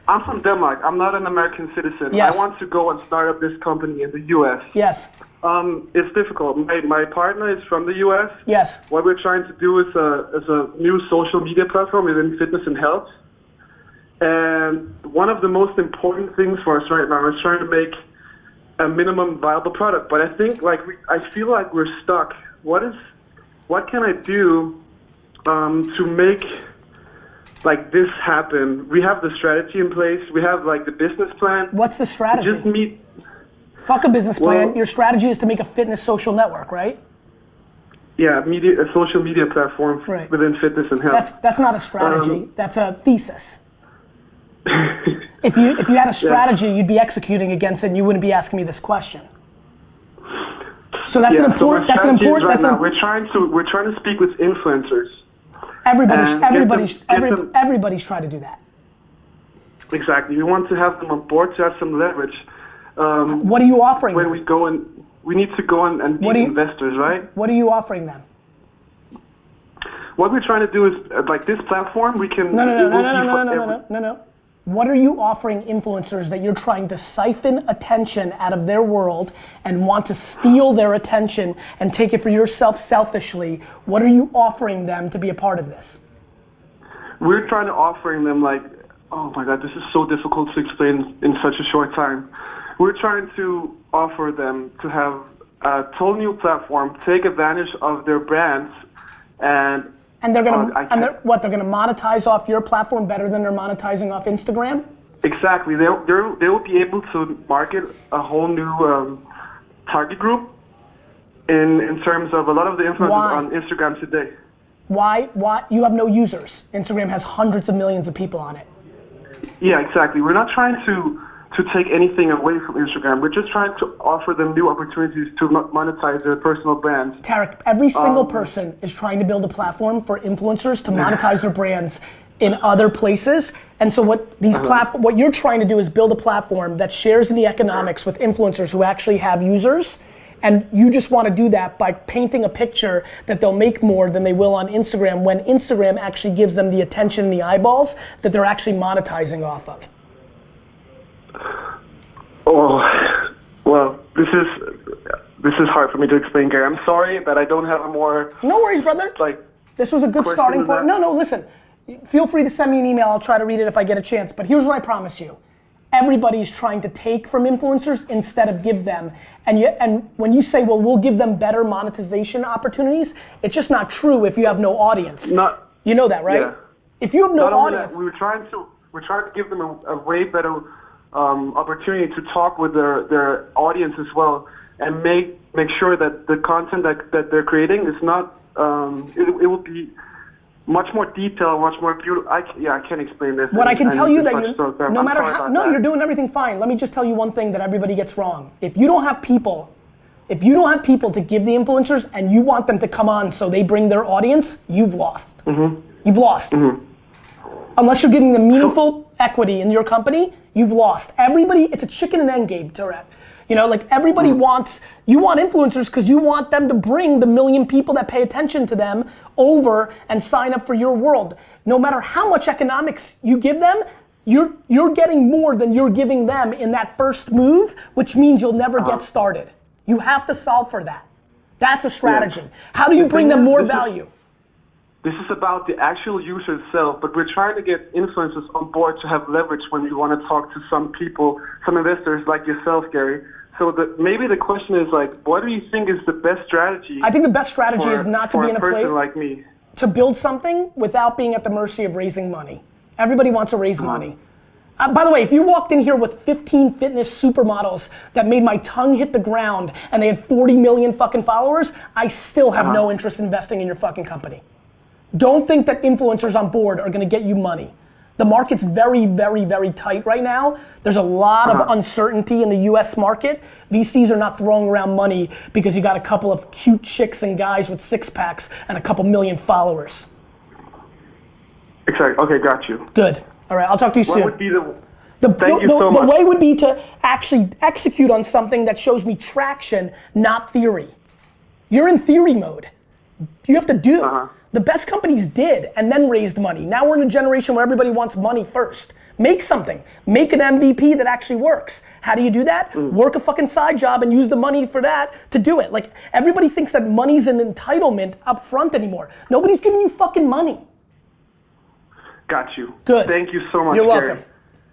I'm from Denmark. I'm not an American citizen. Yes. I want to go and start up this company in the U.S. Yes. It's difficult. My partner is from the U.S. Yes. What we're trying to do is a new social media platform within fitness and health. And one of the most important things for us right now is trying to make a minimum viable product. But I think I feel like we're stuck. What can I do to make this happen? We have the strategy in place. We have the business plan. What's the strategy? Just meet. Fuck a business plan. Your strategy is to make a fitness social network, right? Yeah, a social media platform within fitness and health. That's not a strategy. That's a thesis. If you had a strategy, you'd be executing against it, and you wouldn't be asking me this question. So that's an important. We're trying to speak with influencers. Everybody's trying to do that. Exactly. We want to have them on board to have some leverage. What are you offering them? We need to go and meet investors, right? What are you offering them? What we're trying to do is this platform. We can. No. What are you offering influencers that you're trying to siphon attention out of their world and want to steal their attention and take it for yourself selfishly? What are you offering them to be a part of this? We're trying to offering them oh my God, this is so difficult to explain in such a short time. We're trying to offer them to have a total new platform, take advantage of their brands, and they're gonna they're gonna monetize off your platform better than they're monetizing off Instagram? Exactly. They will be able to market a whole new target group in terms of a lot of the influencers on Instagram today. Why? You have no users. Instagram has hundreds of millions of people on it. Yeah, exactly. We're not trying to take anything away from Instagram. We're just trying to offer them new opportunities to monetize their personal brands. Tarek, every single person is trying to build a platform for influencers to monetize their brands in other places. And so what you're trying to do is build a platform that shares in the economics with influencers who actually have users. And you just want to do that by painting a picture that they'll make more than they will on Instagram when Instagram actually gives them the attention and the eyeballs that they're actually monetizing off of. Oh, well, this is hard for me to explain, Gary. I'm sorry that I don't have a more... No worries, brother. This was a good starting point. No, listen. Feel free to send me an email. I'll try to read it if I get a chance. But here's what I promise you. Everybody's trying to take from influencers instead of give them. And when you say, well, we'll give them better monetization opportunities, it's just not true if you have no audience. You know that, right? Yeah. If you have no audience... We're trying to give them a way better opportunity to talk with their audience as well, and make sure that the content that they're creating is not it will be much more detailed, much more beautiful. I can't explain this. What I can tell you that no matter how, you're doing everything fine. Let me just tell you one thing that everybody gets wrong. If you don't have people to give the influencers and you want them to come on so they bring their audience, you've lost. Mm-hmm. You've lost. Mm-hmm. Unless you're giving them meaningful equity in your company, you've lost. Everybody, it's a chicken and egg game, Tarek. Everybody you want influencers because you want them to bring the million people that pay attention to them over and sign up for your world. No matter how much economics you give them, you're getting more than you're giving them in that first move, which means you'll never get started. You have to solve for that. That's a strategy. Yeah. How do you bring them more value? This is about the actual user itself, but we're trying to get influencers on board to have leverage when we want to talk to some people, some investors like yourself, Gary. So maybe the question is what do you think is the best strategy? I think the best strategy is not to be in a place like me to build something without being at the mercy of raising money. Everybody wants to raise money. By the way, if you walked in here with 15 fitness supermodels that made my tongue hit the ground and they had 40 million fucking followers, I still have no interest in investing in your fucking company. Don't think that influencers on board are gonna get you money. The market's very, very, very tight right now. There's a lot of uncertainty in the US market. VCs are not throwing around money because you got a couple of cute chicks and guys with six packs and a couple million followers. Exactly, okay, got you. Good, all right, I'll talk to you soon. What would be Thank you so much. The way would be to actually execute on something that shows me traction, not theory. You're in theory mode. You have to do. The best companies did and then raised money. Now we're in a generation where everybody wants money first. Make something. Make an MVP that actually works. How do you do that? Work a fucking side job and use the money for that to do it. Like, everybody thinks that money's an entitlement up front anymore. Nobody's giving you fucking money. Got you. Good. Thank you so much, You're Gary. welcome.